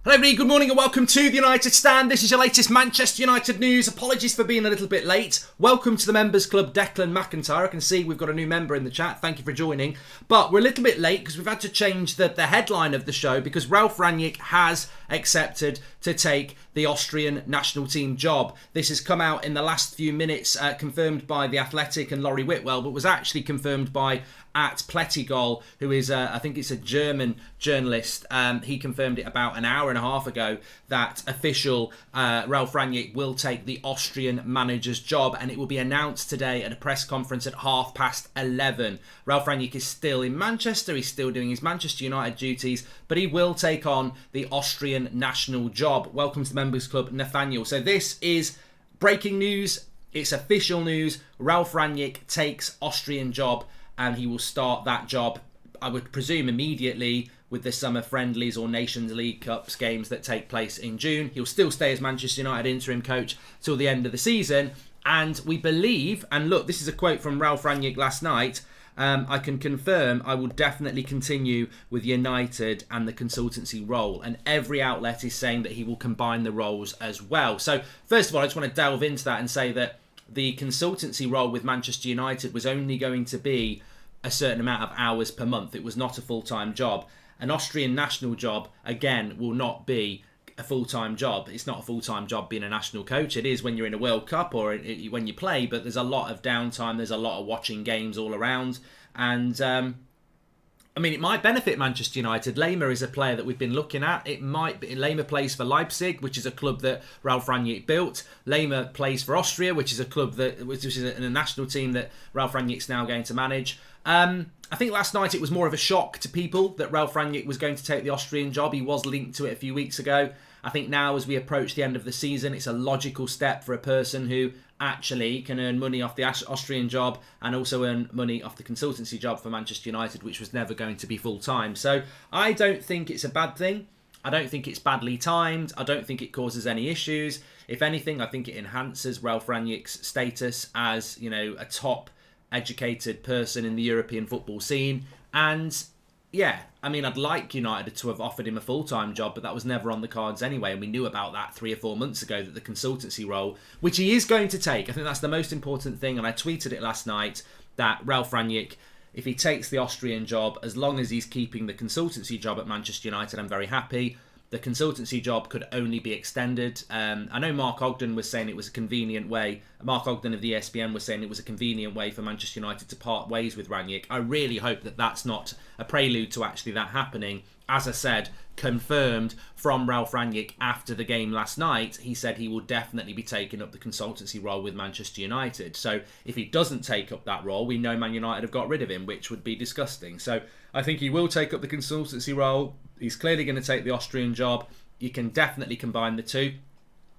Hello everybody, good morning and welcome to the United Stand. This is your latest Manchester United news. Apologies for being a little bit late. Welcome to the members club, Declan McIntyre. I can see we've got a new member in the chat. Thank you for joining. But we're a little bit late because we've had to change the headline of the show because Ralf Rangnick has accepted to take the Austrian national team job. This has come out in the last few minutes, confirmed by The Athletic and Laurie Whitwell, but was actually confirmed by @Plettigol, who is, I think it's a German journalist. He confirmed it about an hour and a half ago that official Ralf Rangnick will take the Austrian manager's job, and it will be announced today at a press conference at 11:30. Ralf Rangnick is still in Manchester. He's still doing his Manchester United duties, but he will take on the Austrian national job. Welcome to the members club, Nathaniel. So this is breaking news. It's official news. Ralf Rangnick takes Austrian job, and he will start that job, I would presume, immediately with the summer friendlies or Nations League Cups games that take place in June. He'll still stay as Manchester United interim coach till the end of the season. And we believe, and look, this is a quote from Ralf Rangnick last night, I can confirm I will definitely continue with United and the consultancy role. And every outlet is saying that he will combine the roles as well. So first of all, I just want to delve into that and say that the consultancy role with Manchester United was only going to be a certain amount of hours per month. It was not a full-time job. An Austrian national job, again, will not be a full-time job. It's not a full-time job being a national coach. It is when you're in a World Cup or when you play, but there's a lot of downtime. There's a lot of watching games all around. And, I mean, it might benefit Manchester United. Lema is a player that we've been looking at. It might be. Lema plays for Leipzig, which is a club that Ralf Rangnick built. Lema plays for Austria, which is a club which is a national team that Ralf Rangnick's now going to manage. I think last night it was more of a shock to people that Ralf Rangnick was going to take the Austrian job. He was linked to it a few weeks ago. I think now, as we approach the end of the season, it's a logical step for a person who actually can earn money off the Austrian job and also earn money off the consultancy job for Manchester United, which was never going to be full-time. So I don't think it's a bad thing. I don't think it's badly timed. I don't think it causes any issues. If anything, I think it enhances Ralf Rangnick's status as, you know, a top educated person in the European football scene. And yeah, I mean, I'd like United to have offered him a full-time job, but that was never on the cards anyway, and we knew about that 3 or 4 months ago, that the consultancy role, which he is going to take, I think that's the most important thing, and I tweeted it last night, that Ralf Rangnick, if he takes the Austrian job, as long as he's keeping the consultancy job at Manchester United, I'm very happy. The consultancy job could only be extended. I know Mark Ogden was saying it was a convenient way. Mark Ogden of the ESPN was saying it was a convenient way for Manchester United to part ways with Rangnick. I really hope that that's not a prelude to actually that happening. As I said, confirmed from Ralf Rangnick after the game last night, he said he will definitely be taking up the consultancy role with Manchester United. So if he doesn't take up that role, we know Man United have got rid of him, which would be disgusting. So I think he will take up the consultancy role. He's clearly going to take the Austrian job. You can definitely combine the two.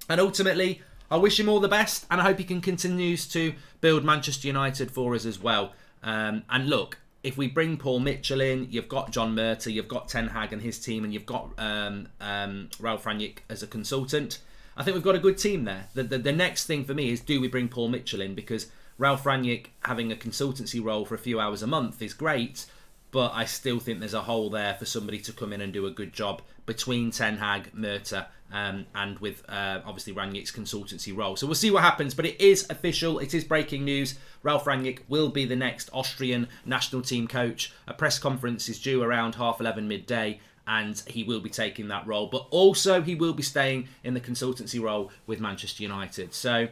And ultimately, I wish him all the best, and I hope he can continue to build Manchester United for us as well. And look, if we bring Paul Mitchell in, you've got John Murta, you've got Ten Hag and his team, and you've got Ralf Rangnick as a consultant. I think we've got a good team there. The next thing for me is, do we bring Paul Mitchell in? Because Ralf Rangnick having a consultancy role for a few hours a month is great, but I still think there's a hole there for somebody to come in and do a good job between Ten Hag, Murta, and with obviously Rangnick's consultancy role. So we'll see what happens, but it is official. It is breaking news. Ralf Rangnick will be the next Austrian national team coach. A press conference is due around 11:30 midday, and he will be taking that role. But also he will be staying in the consultancy role with Manchester United. So,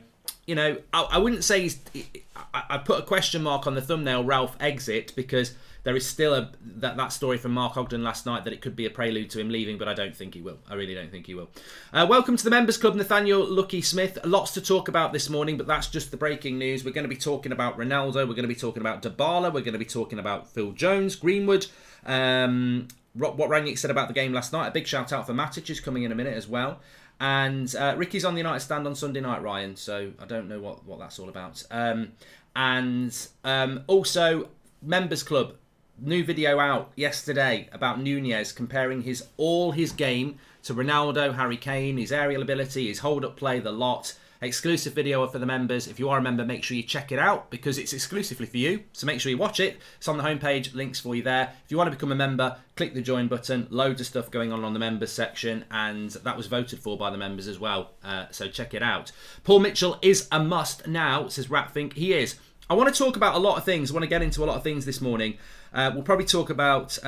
you know, I wouldn't say I put a question mark on the thumbnail, Ralf exit, because there is still that story from Mark Ogden last night that it could be a prelude to him leaving, but I don't think he will. I really don't think he will. Welcome to the Members Club, Nathaniel Lucky Smith. Lots to talk about this morning, but that's just the breaking news. We're going to be talking about Ronaldo. We're going to be talking about Dybala. We're going to be talking about Phil Jones, Greenwood. What Rangnick said about the game last night. A big shout out for Matic, who's coming in a minute as well. And Ricky's on the United Stand on Sunday night, Ryan, so I don't know what that's all about. Also, Members Club. New video out yesterday about Nunez comparing all his game to Ronaldo, Harry Kane, his aerial ability, his hold-up play, the lot. exclusive video for the members. If you are a member, make sure you check it out because it's exclusively for you. So make sure you watch it. It's on the homepage, links for you there. If you want to become a member, click the join button. Loads of stuff going on the members section, and that was voted for by the members as well. So check it out. Paul Mitchell is a must now, says Ratfink. He is. I want to talk about a lot of things. I want to get into a lot of things this morning. We'll probably talk about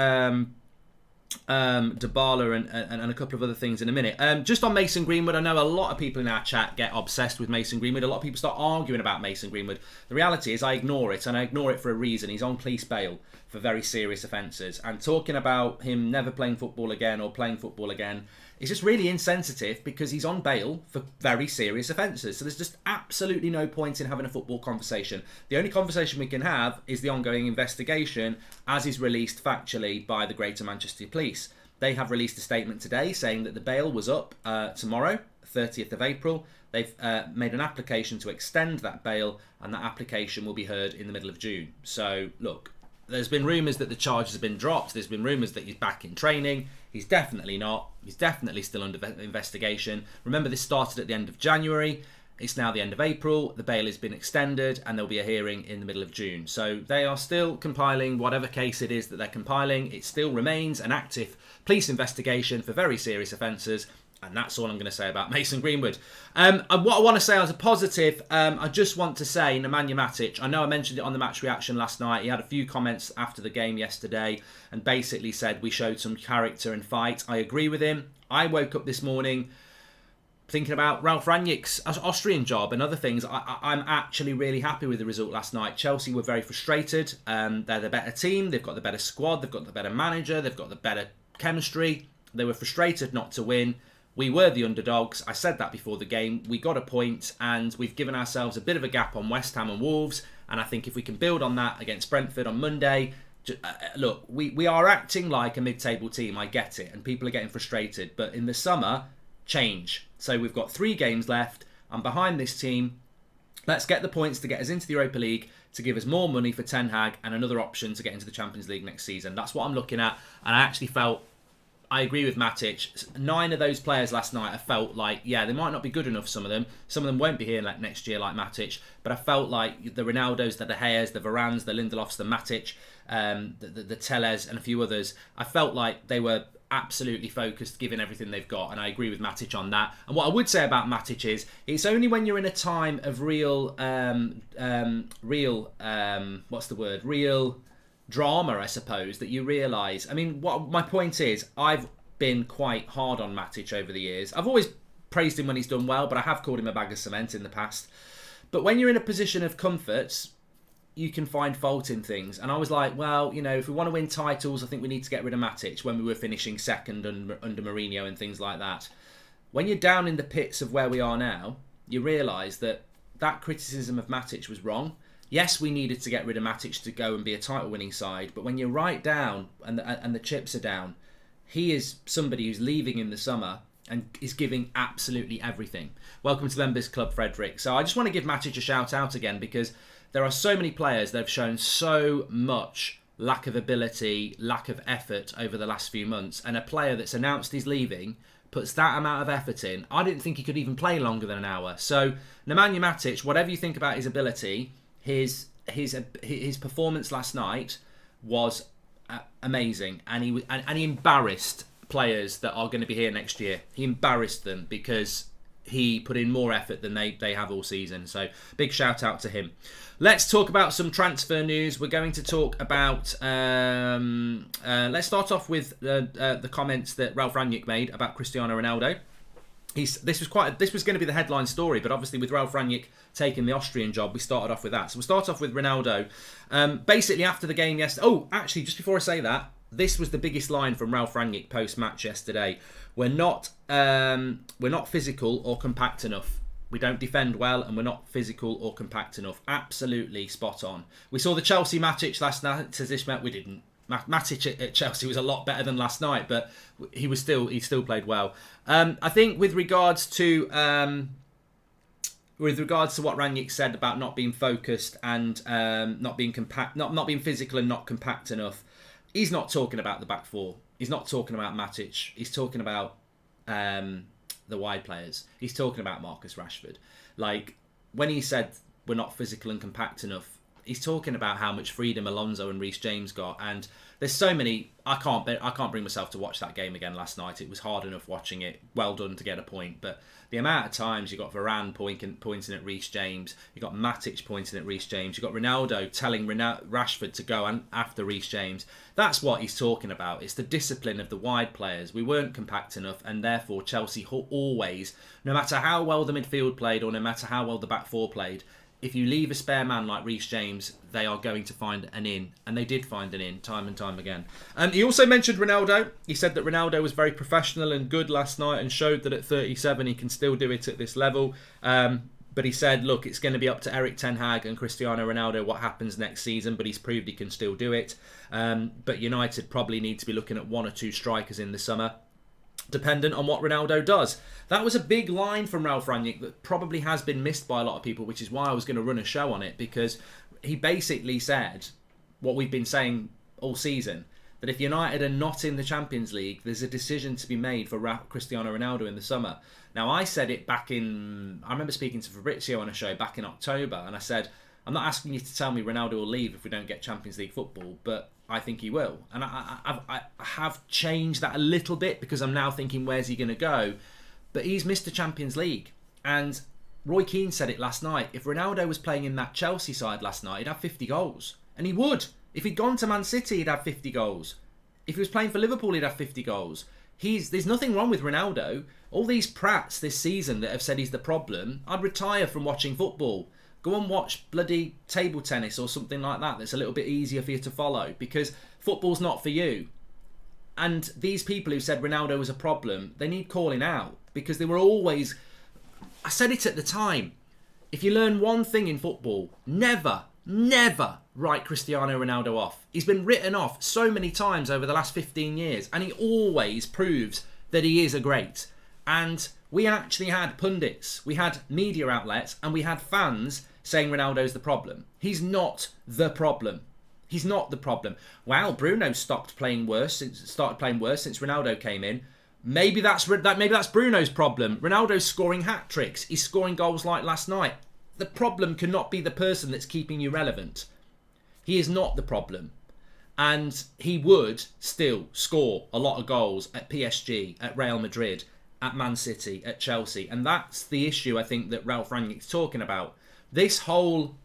Dybala and a couple of other things in a minute. Just on Mason Greenwood, I know a lot of people in our chat get obsessed with Mason Greenwood. A lot of people start arguing about Mason Greenwood. The reality is I ignore it, and I ignore it for a reason. He's on police bail for very serious offences, and talking about him never playing football again or playing football again is just really insensitive because he's on bail for very serious offences. So there's just absolutely no point in having a football conversation. The only conversation we can have is the ongoing investigation as is released factually by the Greater Manchester Police. They have released a statement today saying that the bail was up tomorrow, 30th of April. They've made an application to extend that bail, and that application will be heard in the middle of June. So, look, there's been rumours that the charges have been dropped. There's been rumours that he's back in training. He's definitely not. He's definitely still under investigation. Remember, this started at the end of January. It's now the end of April. The bail has been extended, and there'll be a hearing in the middle of June. So they are still compiling whatever case it is that they're compiling. It still remains an active police investigation for very serious offences. And that's all I'm going to say about Mason Greenwood. And what I want to say as a positive, I just want to say Nemanja Matic. I know I mentioned it on the match reaction last night. He had a few comments after the game yesterday and basically said we showed some character and fight. I agree with him. I woke up this morning thinking about Ralf Rangnick's Austrian job and other things. I'm actually really happy with the result last night. Chelsea were very frustrated. They're the better team. They've got the better squad. They've got the better manager. They've got the better chemistry. They were frustrated not to win. We were the underdogs. I said that before the game. We got a point, and we've given ourselves a bit of a gap on West Ham and Wolves. And I think if we can build on that against Brentford on Monday, look, we are acting like a mid-table team. I get it, and people are getting frustrated. But in the summer, change. So we've got 3 games left. I'm behind this team. Let's get the points to get us into the Europa League, to give us more money for Ten Hag and another option to get into the Champions League next season. That's what I'm looking at. And I actually felt, I agree with Matic. 9 of those players last night, I felt like, yeah, they might not be good enough, some of them. Some of them won't be here like next year like Matic. But I felt like the Ronaldos, the De Geas, the Varans, the Lindelofs, the Matic, the Telles and a few others, I felt like they were absolutely focused, giving everything they've got, and I agree with Matic on that. And what I would say about Matic is, it's only when you're in a time of real drama, I suppose, that you realise. I mean, what my point is, I've been quite hard on Matic over the years. I've always praised him when he's done well, but I have called him a bag of cement in the past. But when you're in a position of comfort, you can find fault in things. And I was like, well, you know, if we want to win titles, I think we need to get rid of Matic when we were finishing second under Mourinho and things like that. When you're down in the pits of where we are now, you realise that that criticism of Matic was wrong. Yes, we needed to get rid of Matic to go and be a title-winning side, but when you're right down and the chips are down, he is somebody who's leaving in the summer and is giving absolutely everything. Welcome to the Members Club, Frederick. So I just want to give Matic a shout-out again, because there are so many players that have shown so much lack of ability, lack of effort over the last few months, and a player that's announced he's leaving puts that amount of effort in. I didn't think he could even play longer than an hour. So Nemanja Matic, whatever you think about his ability, his performance last night was amazing, and he embarrassed players that are going to be here next year. He embarrassed them because he put in more effort than they have all season. So big shout out to him. Let's talk about some transfer news. We're going to talk about let's start off with the comments that Ralf Rangnick made about Cristiano Ronaldo. This was going to be the headline story, but obviously with Ralf Rangnick taking the Austrian job, we started off with that. So we'll start off with Ronaldo. Basically after the game yesterday. Oh, actually, just before I say that, this was the biggest line from Ralf Rangnick post-match yesterday. We're not physical or compact enough. We don't defend well, and we're not physical or compact enough. Absolutely spot on. We saw the Chelsea Matic last night. To this match, we didn't. Matic at Chelsea was a lot better than last night, but he still played well. I think with regards to what Rangnick said about not being focused and not being compact, not being physical and not compact enough, he's not talking about the back four. He's not talking about Matic. He's talking about the wide players. He's talking about Marcus Rashford. Like, when he said we're not physical and compact enough, he's talking about how much freedom Alonso and Reece James got. And there's so many. I can't bring myself to watch that game again last night. It was hard enough watching it. Well done to get a point, but the amount of times you got Varane pointing at Reece James, you got Matic pointing at Reece James, you got Ronaldo telling Rashford to go after Reece James. That's what he's talking about. It's the discipline of the wide players. We weren't compact enough, and therefore Chelsea always, no matter how well the midfield played or no matter how well the back four played, if you leave a spare man like Reece James, they are going to find an in. And they did find an in time and time again. He also mentioned Ronaldo. He said that Ronaldo was very professional and good last night and showed that at 37 he can still do it at this level. But he said, look, it's going to be up to Erik Ten Hag and Cristiano Ronaldo what happens next season, but he's proved he can still do it. But United probably need to be looking at one or two strikers in the summer, dependent on what Ronaldo does. That was a big line from Ralf Rangnick that probably has been missed by a lot of people, which is why I was going to run a show on it, because he basically said what we've been saying all season, that if United are not in the Champions League, there's a decision to be made for Cristiano Ronaldo in the summer. Now, I said it I remember speaking to Fabrizio on a show back in October, and I said, I'm not asking you to tell me Ronaldo will leave if we don't get Champions League football, but I think he will. And I have changed that a little bit because I'm now thinking, where's he going to go? But he's missed the Champions League. And Roy Keane said it last night. If Ronaldo was playing in that Chelsea side last night, he'd have 50 goals. And he would. If he'd gone to Man City, he'd have 50 goals. If he was playing for Liverpool, he'd have 50 goals. There's nothing wrong with Ronaldo. All these prats this season that have said he's the problem, I'd retire from watching football. Go and watch bloody table tennis or something like that that's a little bit easier for you to follow, because football's not for you. And these people who said Ronaldo was a problem, they need calling out, because they were always... I said it at the time. If you learn one thing in football, never write Cristiano Ronaldo off. He's been written off so many times over the last 15 years, and he always proves that he is a great. And we actually had pundits, we had media outlets, and we had fans saying Ronaldo's the problem. He's not the problem. He's not the problem. Wow, Bruno started playing worse since Ronaldo came in. Maybe that's Bruno's problem. Ronaldo's scoring hat tricks. He's scoring goals like last night. The problem cannot be the person that's keeping you relevant. He is not the problem. And he would still score a lot of goals at PSG, at Real Madrid, at Man City, at Chelsea. And that's the issue I think that Ralf Rangnick's talking about. This whole,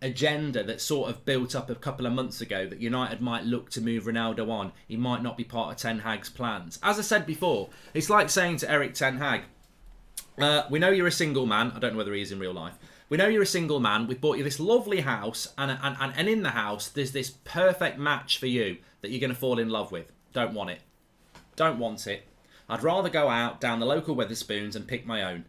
agenda that sort of built up a couple of months ago that United might look to move Ronaldo on. He might not be part of Ten Hag's plans. As I said before, it's like saying to Erik Ten Hag, we know you're a single man. I don't know whether he is in real life. We know you're a single man. We've bought you this lovely house, and in the house, there's this perfect match for you that you're going to fall in love with. Don't want it. Don't want it. I'd rather go out down the local Wetherspoons and pick my own.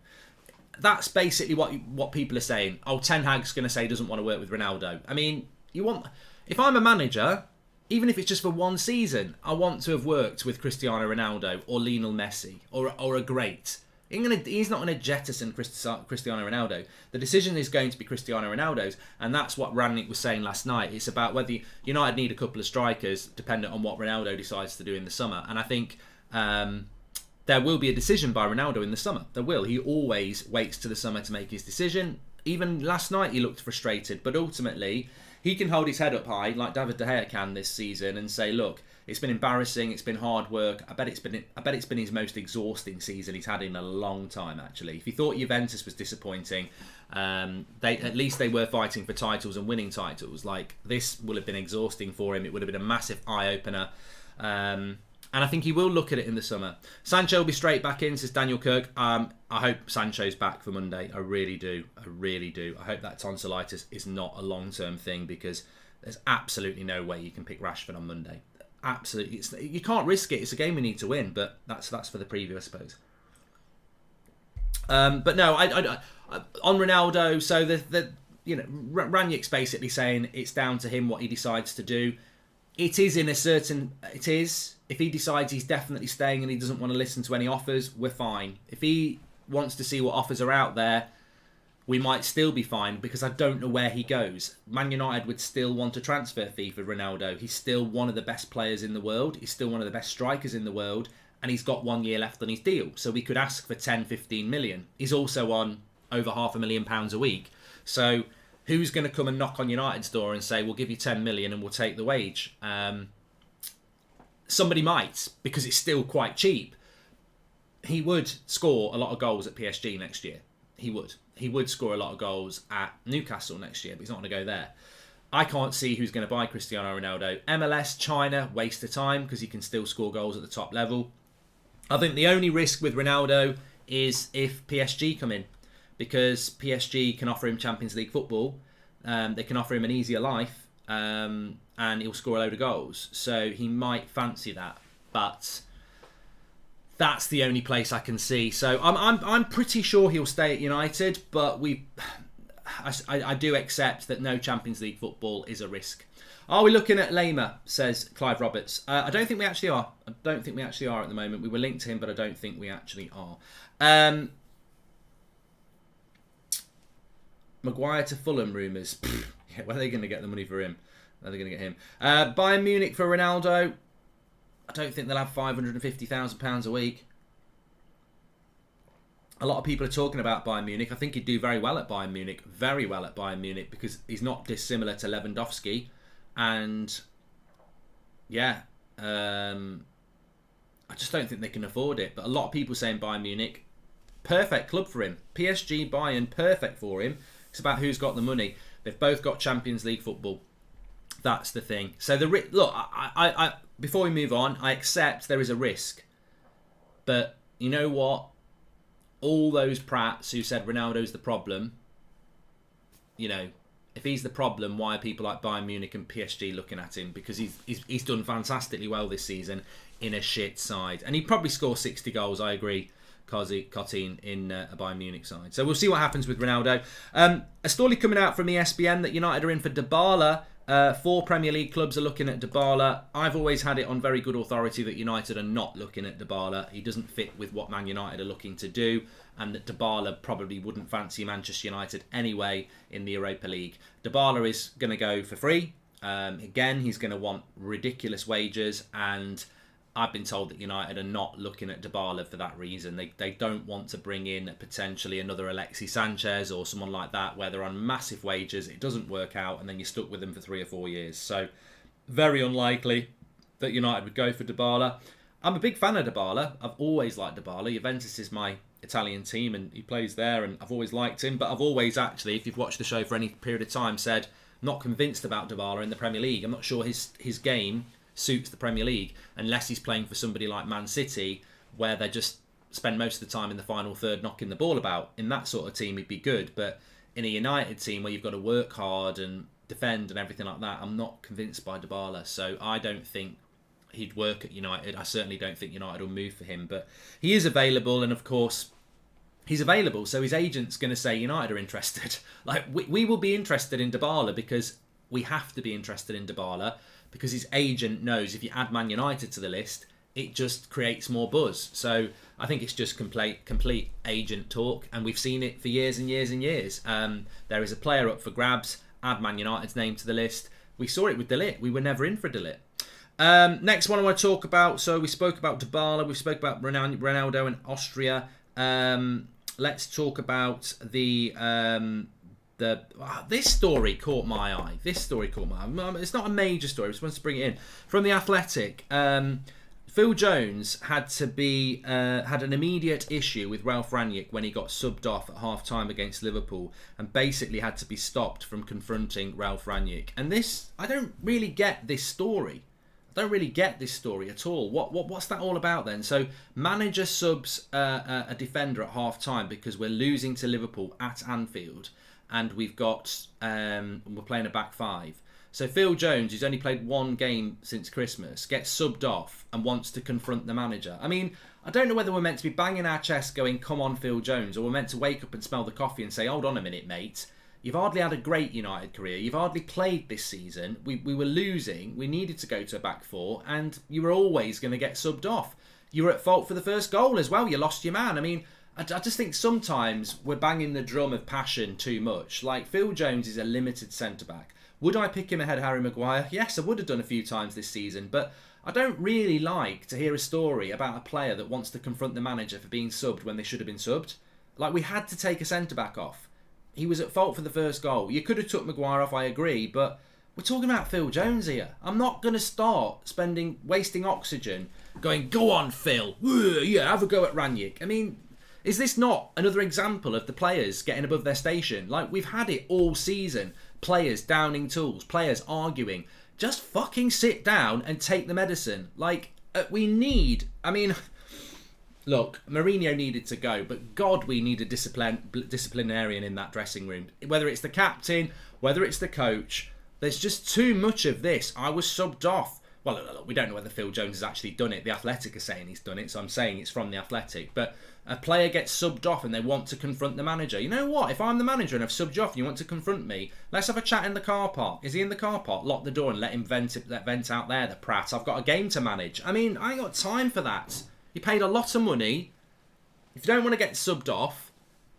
That's basically what people are saying. Oh, Ten Hag's going to say he doesn't want to work with Ronaldo. I mean, if I'm a manager, even if it's just for one season, I want to have worked with Cristiano Ronaldo or Lionel Messi or a great. He's not going to jettison Cristiano Ronaldo. The decision is going to be Cristiano Ronaldo's, and that's what Rangnick was saying last night. It's about whether United need a couple of strikers, dependent on what Ronaldo decides to do in the summer. And I think there will be a decision by Ronaldo in the summer. There will. He always waits to the summer to make his decision. Even last night he looked frustrated, but ultimately he can hold his head up high like David De Gea can this season and say, look, it's been embarrassing, it's been hard work. I bet it's been his most exhausting season he's had in a long time, actually. If he thought Juventus was disappointing, at least they were fighting for titles and winning titles. Like, this will have been exhausting for him. It would have been a massive eye-opener. And I think he will look at it in the summer. Sancho will be straight back in, says Daniel Kirk. I hope Sancho's back for Monday. I really do. I hope that tonsillitis is not a long-term thing, because there's absolutely no way you can pick Rashford on Monday. Absolutely. You can't risk it. It's a game we need to win, but that's for the preview, I suppose. But no, I on Ronaldo, so Rangnick's basically saying it's down to him what he decides to do. It is. If he decides he's definitely staying and he doesn't want to listen to any offers, we're fine. If he wants to see what offers are out there, we might still be fine because I don't know where he goes. Man United would still want a transfer fee for Ronaldo. He's still one of the best players in the world. He's still one of the best strikers in the world. And he's got 1 year left on his deal. So we could ask for 10, 15 million. He's also on over £500,000 a week. So who's going to come and knock on United's door and say, we'll give you 10 million and we'll take the wage? Somebody might, because it's still quite cheap. He would score a lot of goals at PSG next year. He would. He would score a lot of goals at Newcastle next year, but he's not going to go there. I can't see who's going to buy Cristiano Ronaldo. MLS, China, waste of time because he can still score goals at the top level. I think the only risk with Ronaldo is if PSG come in, because PSG can offer him Champions League football. They can offer him an easier life, and he'll score a load of goals. So he might fancy that, but that's the only place I can see. So I'm pretty sure he'll stay at United, but I do accept that no Champions League football is a risk. Are we looking at Lema, says Clive Roberts? I don't think we actually are. I don't think we actually are at the moment. We were linked to him, but I don't think we actually are. Maguire to Fulham rumours. Yeah, where are they going to get the money for him? Where are they going to get him? Bayern Munich for Ronaldo. I don't think they'll have £550,000 a week. A lot of people are talking about Bayern Munich. I think he'd do very well at Bayern Munich. Very well at Bayern Munich, because he's not dissimilar to Lewandowski. And yeah, I just don't think they can afford it. But a lot of people saying Bayern Munich, perfect club for him. PSG, Bayern, perfect for him. It's about who's got the money. They've both got Champions League football. That's the thing. So look, I before we move on, I accept there is a risk. But you know what? All those prats who said Ronaldo's the problem, you know, if he's the problem, why are people like Bayern Munich and PSG looking at him? Because he's done fantastically well this season in a shit side. And he'd probably score 60 goals, I agree, Cotine, in a Bayern Munich side. So we'll see what happens with Ronaldo. A story coming out from ESPN that United are in for Dybala. 4 Premier League clubs are looking at Dybala. I've always had it on very good authority that United are not looking at Dybala. He doesn't fit with what Man United are looking to do, and that Dybala probably wouldn't fancy Manchester United anyway in the Europa League. Dybala is going to go for free. Again, he's going to want ridiculous wages, and I've been told that United are not looking at Dybala for that reason. They don't want to bring in potentially another Alexis Sanchez or someone like that where they're on massive wages, it doesn't work out, and then you're stuck with them for 3 or 4 years. So very unlikely that United would go for Dybala. I'm a big fan of Dybala. I've always liked Dybala. Juventus is my Italian team and he plays there, and I've always liked him. But I've always actually, if you've watched the show for any period of time, said not convinced about Dybala in the Premier League. I'm not sure his game suits the Premier League unless he's playing for somebody like Man City, where they just spend most of the time in the final third knocking the ball about. In that sort of team he'd be good, but in a United team where you've got to work hard and defend and everything like that, I'm not convinced by Dybala. So I don't think he'd work at United. I certainly don't think United will move for him, but he is available, and of course he's available, so his agent's going to say United are interested. Like we will be interested in Dybala because we have to be interested in Dybala, because his agent knows if you add Man United to the list, it just creates more buzz. So I think it's just complete agent talk, and we've seen it for years and years and years. There is a player up for grabs, add Man United's name to the list. We saw it with De Ligt. We were never in for De Ligt. Next one I want to talk about, so we spoke about Dybala, we spoke about Ronaldo and Austria. Let's talk about this story caught my eye. It's not a major story. I just wanted to bring it in. From The Athletic, Phil Jones had an immediate issue with Ralph Rangnick when he got subbed off at half-time against Liverpool, and basically had to be stopped from confronting Ralph Rangnick. And this, I don't really get this story. I don't really get this story at all. What's that all about then? So manager subs a defender at half-time because we're losing to Liverpool at Anfield, and we're playing a back five. So Phil Jones, who's only played 1 game since Christmas, gets subbed off and wants to confront the manager. I mean, I don't know whether we're meant to be banging our chest going, come on Phil Jones, or we're meant to wake up and smell the coffee and say, hold on a minute, mate. You've hardly had a great United career. You've hardly played this season. We were losing. We needed to go to a back 4, and you were always going to get subbed off. You were at fault for the first goal as well. You lost your man. I mean, I just think sometimes we're banging the drum of passion too much. Like, Phil Jones is a limited centre-back. Would I pick him ahead of Harry Maguire? Yes, I would have done a few times this season, but I don't really like to hear a story about a player that wants to confront the manager for being subbed when they should have been subbed. Like, we had to take a centre-back off. He was at fault for the first goal. You could have took Maguire off, I agree, but we're talking about Phil Jones here. I'm not going to start wasting oxygen going, go on, Phil. Yeah, have a go at Rangnick. I mean, is this not another example of the players getting above their station? Like, we've had it all season. Players downing tools, players arguing. Just fucking sit down and take the medicine. Like, we need... I mean, look, Mourinho needed to go, but God, we need a disciplinarian in that dressing room. Whether it's the captain, whether it's the coach, there's just too much of this. I was subbed off. Well, look, we don't know whether Phil Jones has actually done it. The Athletic are saying he's done it, so I'm saying it's from the Athletic. But a player gets subbed off and they want to confront the manager. You know what? If I'm the manager and I've subbed you off and you want to confront me, let's have a chat in the car park. Is he in the car park? Lock the door and let him vent out there, the prat. I've got a game to manage. I mean, I ain't got time for that. You paid a lot of money. If you don't want to get subbed off,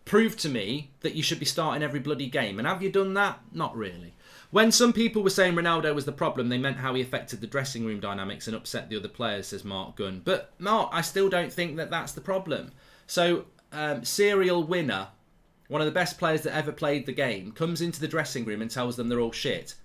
prove to me that you should be starting every bloody game. And have you done that? Not really. When some people were saying Ronaldo was the problem, they meant how he affected the dressing room dynamics and upset the other players, says Mark Gunn. But, Mark, I still don't think that that's the problem. So, serial winner, one of the best players that ever played the game, comes into the dressing room and tells them they're all shit.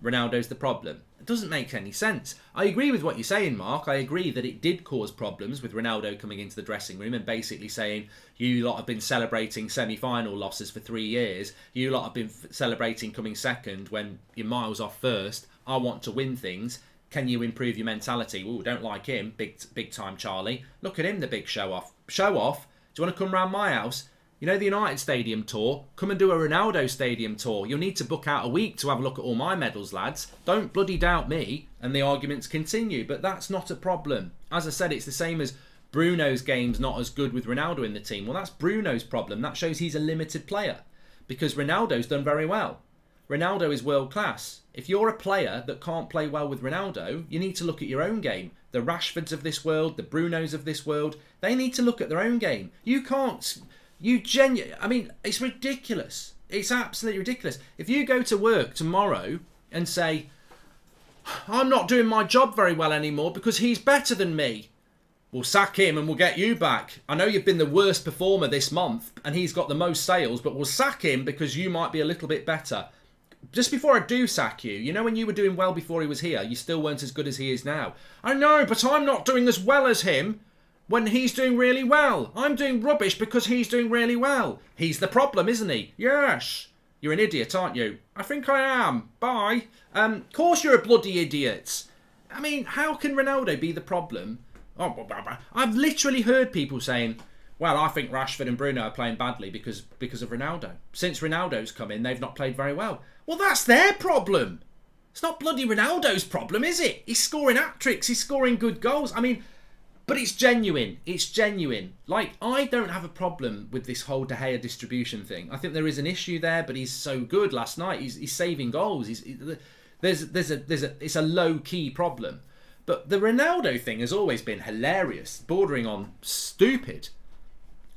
Ronaldo's the problem. It doesn't make any sense. I agree with what you're saying, Mark. I agree that it did cause problems with Ronaldo coming into the dressing room and basically saying, you lot have been celebrating semi-final losses for 3 years. You lot have been celebrating coming second when you're miles off first. I want to win things. Can you improve your mentality? Ooh, don't like him. Big time Charlie. Look at him, the big show off. Show off? Do you want to come round my house? You know the United Stadium tour? Come and do a Ronaldo Stadium tour. You'll need to book out a week to have a look at all my medals, lads. Don't bloody doubt me. And the arguments continue. But that's not a problem. As I said, it's the same as Bruno's game's not as good with Ronaldo in the team. Well, that's Bruno's problem. That shows he's a limited player. Because Ronaldo's done very well. Ronaldo is world class. If you're a player that can't play well with Ronaldo, you need to look at your own game. The Rashfords of this world, the Brunos of this world, they need to look at their own game. You can't... I mean, it's ridiculous. It's absolutely ridiculous. If you go to work tomorrow and say, I'm not doing my job very well anymore because he's better than me, we'll sack him and we'll get you back. I know you've been the worst performer this month and he's got the most sales, but we'll sack him because you might be a little bit better. Just before I do sack you, you know when you were doing well before he was here, you still weren't as good as he is now. I know, but I'm not doing as well as him. When he's doing really well. I'm doing rubbish because he's doing really well. He's the problem, isn't he? Yes. You're an idiot, aren't you? I think I am. Bye. Of course you're a bloody idiot. I mean, how can Ronaldo be the problem? Oh, I've literally heard people saying, well, I think Rashford and Bruno are playing badly because of Ronaldo. Since Ronaldo's come in, they've not played very well. Well, that's their problem. It's not bloody Ronaldo's problem, is it? He's scoring hat-tricks. He's scoring good goals. I mean... But it's genuine. It's genuine. Like, I don't have a problem with this whole De Gea distribution thing. I think there is an issue there, but he's so good last night. He's saving goals. It's a low-key problem. But the Ronaldo thing has always been hilarious, bordering on stupid.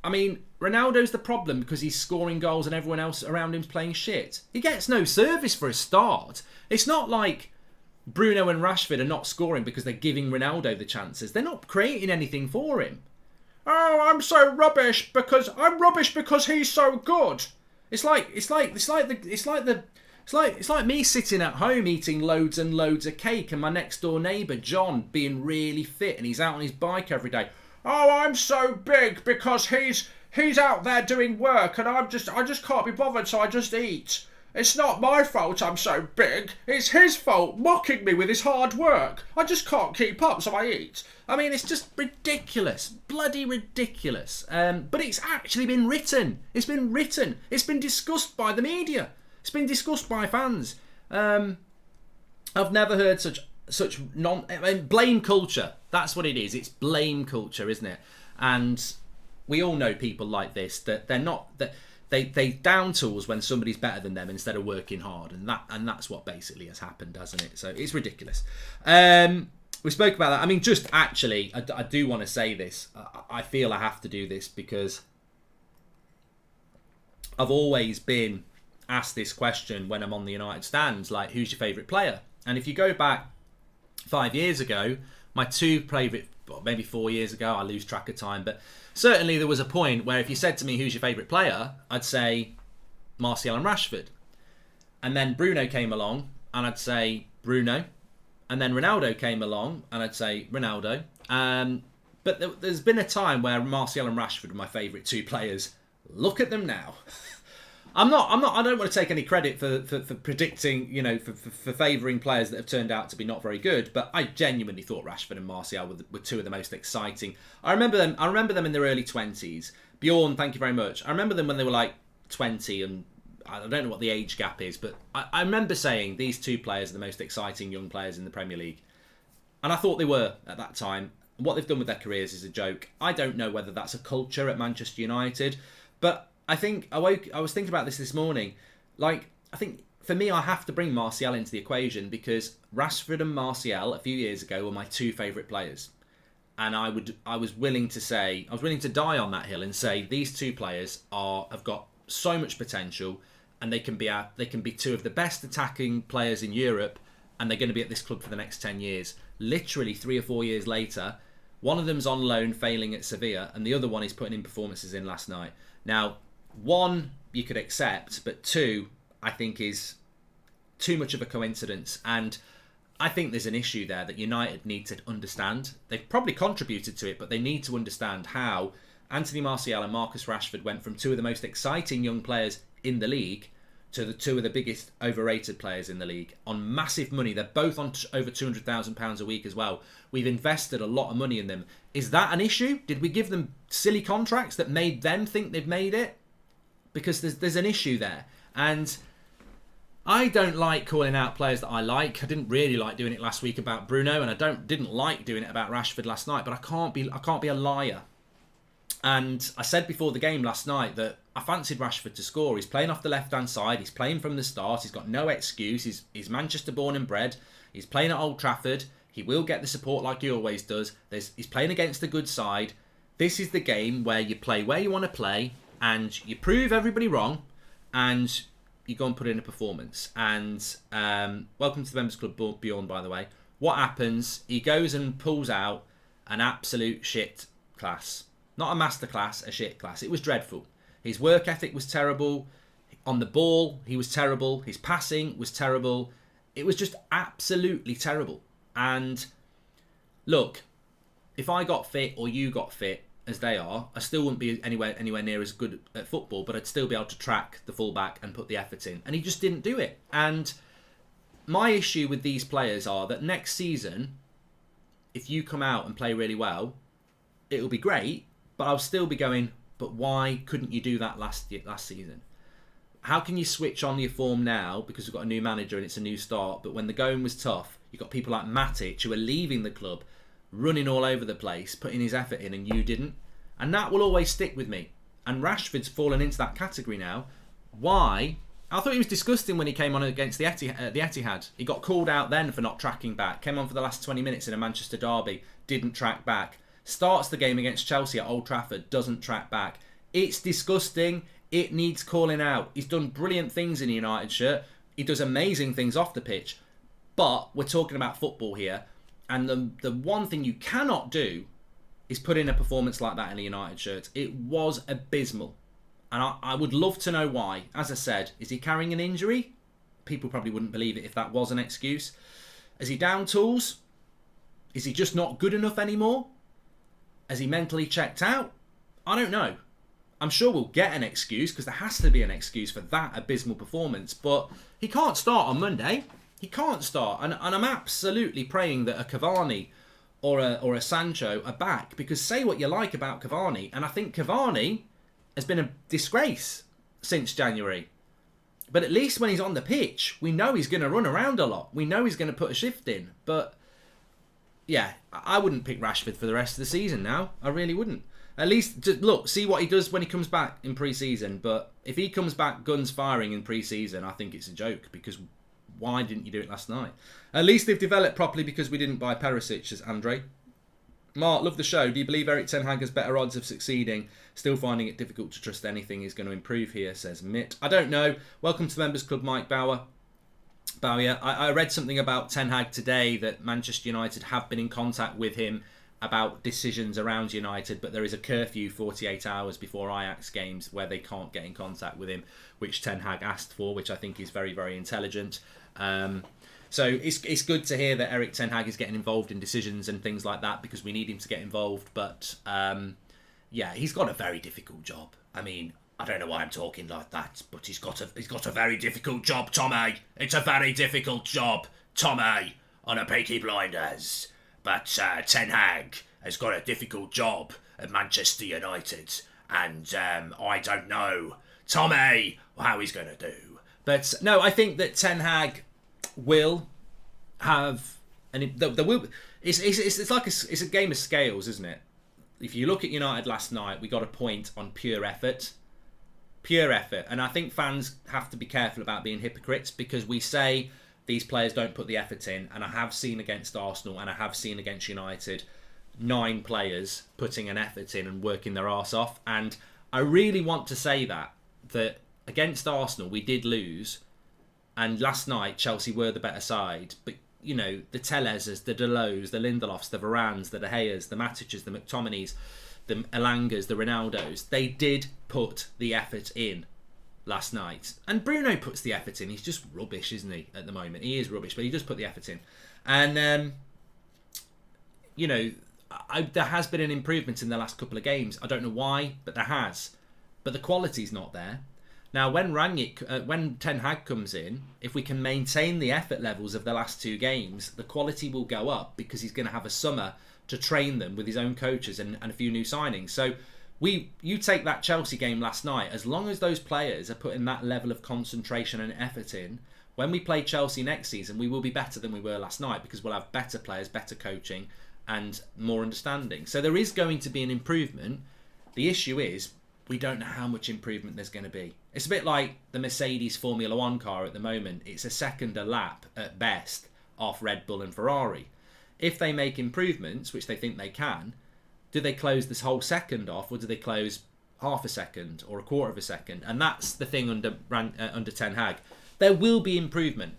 I mean, Ronaldo's the problem because he's scoring goals and everyone else around him's playing shit. He gets no service for a start. It's not like... Bruno and Rashford are not scoring because they're giving Ronaldo the chances. They're not creating anything for him. Oh, I'm so rubbish because he's so good. It's like me sitting at home eating loads and loads of cake and my next door neighbour John being really fit and he's out on his bike every day. Oh, I'm so big because he's out there doing work and I just can't be bothered, so I just eat. It's not my fault I'm so big. It's his fault, mocking me with his hard work. I just can't keep up, so I eat. I mean, it's just ridiculous. Bloody ridiculous. But it's actually been written. It's been written. It's been discussed by the media. It's been discussed by fans. I've never heard such blame culture. That's what it is. It's blame culture, isn't it? And we all know people like this, that they're not... They down tools when somebody's better than them instead of working hard, and that's what basically has happened, hasn't it? So it's ridiculous. We spoke about that. I mean, just actually, I do want to say this. I feel I have to do this because I've always been asked this question when I'm on the United stands, like, who's your favourite player? And if you go back 5 years ago, my two favourite, well, maybe 4 years ago, I lose track of time, but certainly there was a point where if you said to me, who's your favourite player, I'd say Martial and Rashford. And then Bruno came along, and I'd say Bruno. And then Ronaldo came along, and I'd say Ronaldo. But there's been a time where Martial and Rashford were my favourite two players. Look at them now. I don't want to take any credit for predicting, for favouring players that have turned out to be not very good. But I genuinely thought Rashford and Martial were two of the most exciting. I remember them in their early 20s. Bjorn, thank you very much. I remember them when they were like 20, and I don't know what the age gap is, but I remember saying these two players are the most exciting young players in the Premier League. And I thought they were at that time. What they've done with their careers is a joke. I don't know whether that's a culture at Manchester United, but I think I was thinking about this morning. Like, I think for me, I have to bring Martial into the equation because Rashford and Martial a few years ago were my two favourite players, and I was willing to die on that hill and say these two players have got so much potential, and they can be two of the best attacking players in Europe, and they're going to be at this club for the next 10 years. Literally 3 or 4 years later, one of them's on loan failing at Sevilla, and the other one is putting in performances in last night. Now, one you could accept, but two I think is too much of a coincidence, and I think there's an issue there that United need to understand. They've probably contributed to it, but they need to understand how Anthony Martial and Marcus Rashford went from two of the most exciting young players in the league to the two of the biggest overrated players in the league on massive money. They're both on over £200,000 a week as well. We've invested a lot of money in them. Is that an issue? Did we give them silly contracts that made them think they've made it? Because there's an issue there. And I don't like calling out players that I like. I didn't really like doing it last week about Bruno, and I didn't like doing it about Rashford last night, but I can't be a liar. And I said before the game last night that I fancied Rashford to score. He's playing off the left-hand side. He's playing from the start. He's got no excuse. He's Manchester born and bred. He's playing at Old Trafford. He will get the support like he always does. He's playing against a good side. This is the game where you play where you want to play, and you prove everybody wrong, and you go and put in a performance. And welcome to the Members Club, Bjorn, by the way. What happens? He goes and pulls out an absolute shit class. Not a masterclass, a shit class. It was dreadful. His work ethic was terrible. On the ball, he was terrible. His passing was terrible. It was just absolutely terrible. And look, if I got fit or you got fit, as they are, I still wouldn't be anywhere near as good at football, but I'd still be able to track the fullback and put the effort in. And he just didn't do it. And my issue with these players are that next season, if you come out and play really well, it'll be great. But I'll still be going, but why couldn't you do that last season? How can you switch on your form now because we've got a new manager and it's a new start, but when the going was tough, you've got people like Matic who are leaving the club, running all over the place, putting his effort in, and you didn't? And that will always stick with me. And Rashford's fallen into that category now. Why? I thought he was disgusting when he came on against the Etihad. He got called out then for not tracking back. Came on for the last 20 minutes in a Manchester derby, didn't track back. Starts the game against Chelsea at Old Trafford, doesn't track back. It's disgusting. It needs calling out. He's done brilliant things in a United shirt. He does amazing things off the pitch. But we're talking about football here. And the one thing you cannot do is put in a performance like that in a United shirt. It was abysmal. And I would love to know why. As I said, is he carrying an injury? People probably wouldn't believe it if that was an excuse. Is he down tools? Is he just not good enough anymore? Has he mentally checked out? I don't know. I'm sure we'll get an excuse because there has to be an excuse for that abysmal performance. But he can't start on Monday. He can't start. And I'm absolutely praying that a Cavani or a Sancho are back, because say what you like about Cavani, and I think Cavani has been a disgrace since January. But at least when he's on the pitch, we know he's going to run around a lot. We know he's going to put a shift in. But yeah, I wouldn't pick Rashford for the rest of the season now. I really wouldn't. At least, just look, see what he does when he comes back in pre-season. But if he comes back guns firing in pre-season, I think it's a joke, because why didn't you do it last night? At least they've developed properly because we didn't buy Perisic, as Andre. Mark, love the show. Do you believe Erik Ten Hag has better odds of succeeding? Still finding it difficult to trust anything is going to improve here, says Mitt. I don't know. Welcome to the Members Club, Mike Bauer. I read something about Ten Hag today that Manchester United have been in contact with him about decisions around United, but there is a curfew 48 hours before Ajax games where they can't get in contact with him, which Ten Hag asked for, which I think is very, very intelligent. So it's good to hear that Erik Ten Hag is getting involved in decisions and things like that, because we need him to get involved. But yeah, he's got a very difficult job. I mean, I don't know why I'm talking like that, but he's got a very difficult job, Tommy. It's a very difficult job, Tommy, on a Peaky Blinders. But Ten Hag has got a difficult job at Manchester United, and I don't know, Tommy, how he's going to do. But no, I think that Ten Hag will have, and there will. It's like it's a game of scales, isn't it? If you look at United last night, we got a point on pure effort, and I think fans have to be careful about being hypocrites, because we say these players don't put the effort in, and I have seen against Arsenal and I have seen against United 9 players putting an effort in and working their arse off. And I really want to say that against Arsenal we did lose, and last night Chelsea were the better side. But you know, the Telezes, the Delos, the Lindelofs, the Varans, the De Geas, the Matiches, the McTominays, the Elangas, the Ronaldos, they did put the effort in last night. And Bruno puts the effort in. He's just rubbish, isn't he, at the moment? He is rubbish, but he does put the effort in. And, you know, there has been an improvement in the last couple of games. I don't know why, but there has. But the quality's not there. Now, when when Ten Hag comes in, if we can maintain the effort levels of the last 2 games, the quality will go up, because he's going to have a summer to train them with his own coaches and a few new signings. So you take that Chelsea game last night, as long as those players are putting that level of concentration and effort in, when we play Chelsea next season, we will be better than we were last night, because we'll have better players, better coaching and more understanding. So there is going to be an improvement. The issue is, we don't know how much improvement there's going to be. It's a bit like the Mercedes Formula 1 car at the moment. It's a second a lap at best off Red Bull and Ferrari. If they make improvements, which they think they can, do they close this whole second off, or do they close half a second or a quarter of a second? And that's the thing under Ten Hag. There will be improvement.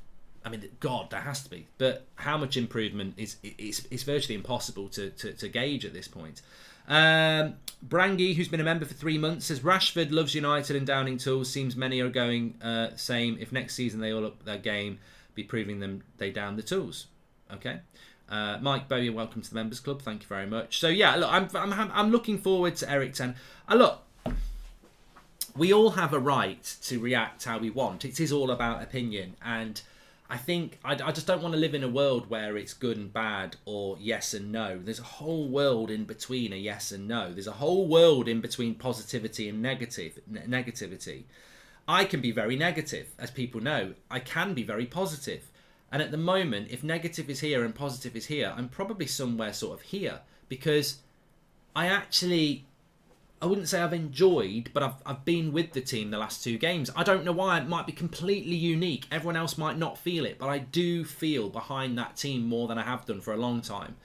I mean, God, there has to be. But how much improvement is virtually impossible to gauge at this point. Brangy, who's been a member for 3 months, says Rashford loves United and downing tools. Seems many are going same. If next season they all up their game, be proving them they down the tools. Okay. Mike Bowyer, welcome to the Members Club. Thank you very much. So yeah, look, I'm looking forward to Erik Ten. Look, we all have a right to react how we want. It is all about opinion, and I think I just don't want to live in a world where it's good and bad or yes and no. There's a whole world in between a yes and no. There's a whole world in between positivity and negativity. I can be very negative, as people know. I can be very positive. And at the moment, if negative is here and positive is here, I'm probably somewhere sort of here, because I wouldn't say I've enjoyed, but I've been with the team the last 2 games. I don't know why. It might be completely unique. Everyone else might not feel it, but I do feel behind that team more than I have done for a long time.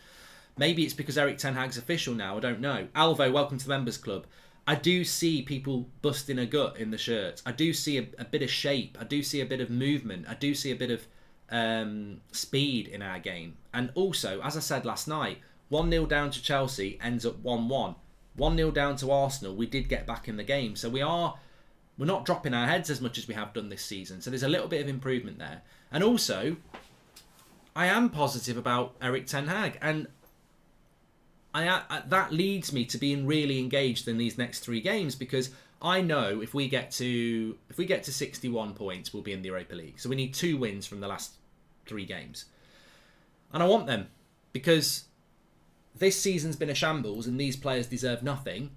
Maybe it's because Erik Ten Hag's official now. I don't know. Alvo, welcome to the Members Club. I do see people busting a gut in the shirts. I do see a bit of shape. I do see a bit of movement. I do see a bit of speed in our game. And also, as I said last night, 1-0 down to Chelsea ends up 1-1. 1-0 down to Arsenal, we did get back in the game. So we're not dropping our heads as much as we have done this season. So there's a little bit of improvement there. And also, I am positive about Erik Ten Hag. And that leads me to being really engaged in these next 3 games, because I know if we get to 61 points, we'll be in the Europa League. So we need 2 wins from the last 3 games. And I want them, because this season's been a shambles and these players deserve nothing,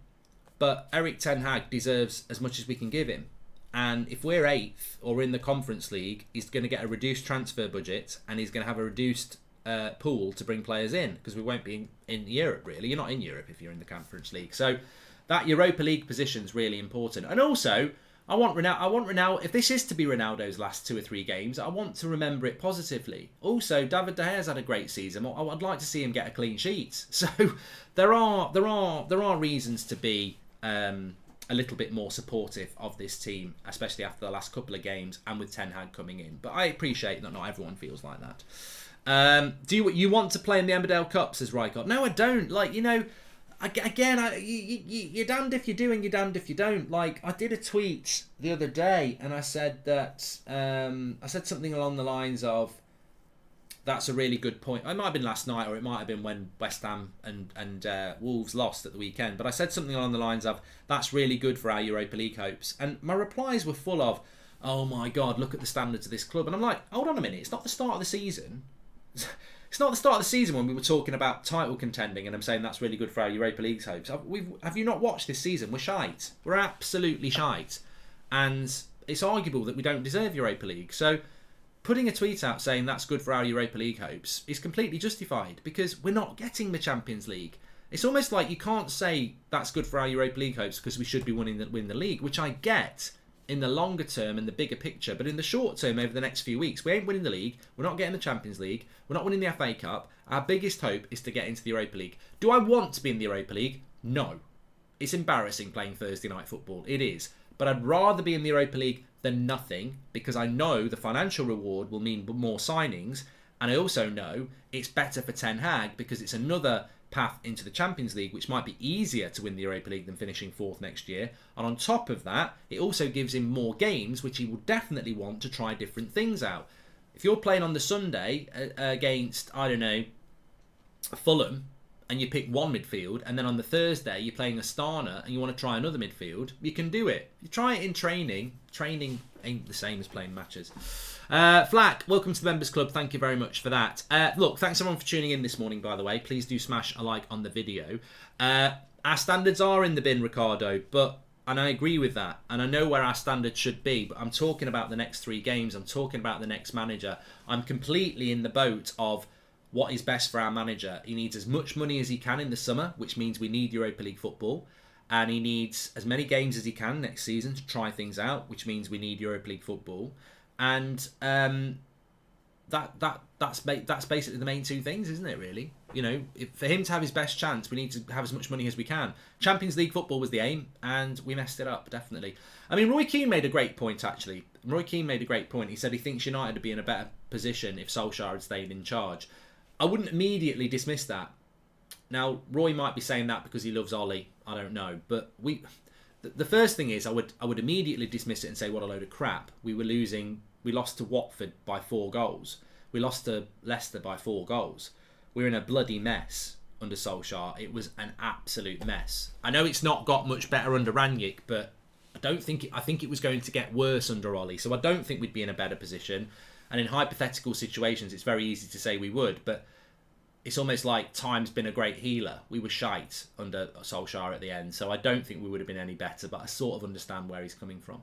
but Erik Ten Hag deserves as much as we can give him. And if we're 8th or in the Conference League, he's going to get a reduced transfer budget, and he's going to have a reduced pool to bring players in, because we won't be in Europe, really. You're not in Europe if you're in the Conference League. So that Europa League position's really important. And also, I want Ronaldo. If this is to be Ronaldo's last 2 or 3 games, I want to remember it positively. Also, David De Gea's had a great season. I'd like to see him get a clean sheet. So there are reasons to be a little bit more supportive of this team, especially after the last couple of games and with Ten Hag coming in. But I appreciate that not everyone feels like that. Do you want to play in the Emmerdale Cup, says Rijkaard? No, I don't. Like, you know, again, you're damned if you do and you're damned if you don't. Like, I did a tweet the other day and I said that I said something along the lines of, that's a really good point. It might have been last night, or it might have been when West Ham and Wolves lost at the weekend. But I said something along the lines of, that's really good for our Europa League hopes. And my replies were full of, oh my God, look at the standards of this club. And I'm like, hold on a minute, it's not the start of the season. It's not the start of the season when we were talking about title contending and I'm saying that's really good for our Europa League hopes. Have you not watched this season? We're shite. We're absolutely shite. And it's arguable that we don't deserve Europa League. So putting a tweet out saying that's good for our Europa League hopes is completely justified because we're not getting the Champions League. It's almost like you can't say that's good for our Europa League hopes because we should be winning the league, which I get in the longer term and the bigger picture. But in the short term, over the next few weeks, we ain't winning the league. We're not getting the Champions League. We're not winning the FA Cup. Our biggest hope is to get into the Europa League. Do I want to be in the Europa League? No. It's embarrassing playing Thursday night football. It is. But I'd rather be in the Europa League than nothing because I know the financial reward will mean more signings. And I also know it's better for Ten Hag because it's another path into the Champions League, which might be easier to win the Europa League than finishing 4th next year. And on top of that, it also gives him more games, which he will definitely want to try different things out. If you're playing on the Sunday against, I don't know, Fulham, and you pick one midfield, and then on the Thursday you're playing Astana and you want to try another midfield, you can do it. You try it in training. Training ain't the same as playing matches. Flack, welcome to the Members Club. Thank you very much for that. Look, thanks everyone for tuning in this morning, by the way. Please do smash a like on the video. Our standards are in the bin, Ricardo, and I agree with that. And I know where our standards should be, but I'm talking about the next 3 games. I'm talking about the next manager. I'm completely in the boat of what is best for our manager. He needs as much money as he can in the summer, which means we need Europa League football. And he needs as many games as he can next season to try things out, which means we need Europa League football. And that's basically the main 2 things, isn't it, really? You know, for him to have his best chance, we need to have as much money as we can. Champions League football was the aim, and we messed it up, definitely. I mean, Roy Keane made a great point, actually. Roy Keane made a great point. He said he thinks United would be in a better position if Solskjaer had stayed in charge. I wouldn't immediately dismiss that. Now, Roy might be saying that because he loves Ollie. I don't know. But the first thing is I would immediately dismiss it and say, what a load of crap. We lost to Watford by 4 goals. We lost to Leicester by 4 goals. We're in a bloody mess under Solskjaer. It was an absolute mess. I know it's not got much better under Rangnick, but I think it was going to get worse under Ollie. So I don't think we'd be in a better position. And in hypothetical situations, it's very easy to say we would, but it's almost like time's been a great healer. We were shite under Solskjaer at the end, so I don't think we would have been any better, but I sort of understand where he's coming from.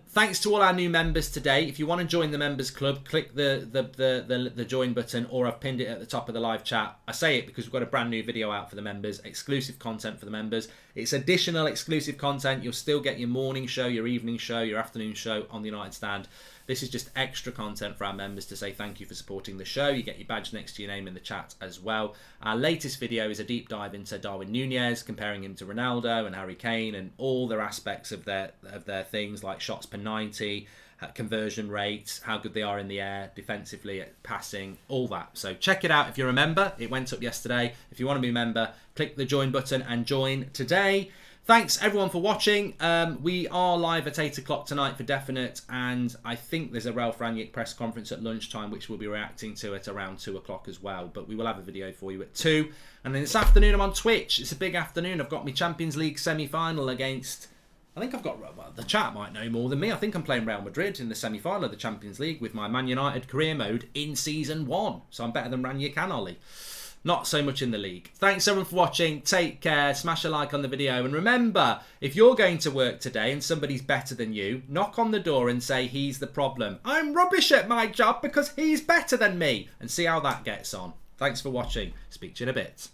Thanks to all our new members today. If you want to join the members club, click the join button, or I've pinned it at the top of the live chat. I say it because we've got a brand new video out for the members, exclusive content for the members. It's additional exclusive content. You'll still get your morning show, your evening show, your afternoon show on the United Stand. This is just extra content for our members to say thank you for supporting the show. You get your badge next to your name in the chat as well. Our latest video is a deep dive into Darwin Núñez, comparing him to Ronaldo and Harry Kane and all their aspects of their things like shots per 90, conversion rates, how good they are in the air, defensively, at passing, all that. So check it out if you're a member. It went up yesterday. If you want to be a member, click the join button and join today. Thanks everyone for watching. We are live at 8 o'clock tonight for definite, and I think there's a Ralph Rangnick press conference at lunchtime which we'll be reacting to at around 2 o'clock as well, but we will have a video for you at 2. And then this afternoon I'm on Twitch. It's a big afternoon. I've got my Champions League semi-final against, I think I've got, well, the chat might know more than me. I think I'm playing Real Madrid in the semi-final of the Champions League with my Man United career mode in Season 1. So I'm better than Rangnick and Ollie. Not so much in the league. Thanks everyone for watching. Take care. Smash a like on the video. And remember, if you're going to work today and somebody's better than you, knock on the door and say he's the problem. I'm rubbish at my job because he's better than me. And see how that gets on. Thanks for watching. Speak to you in a bit.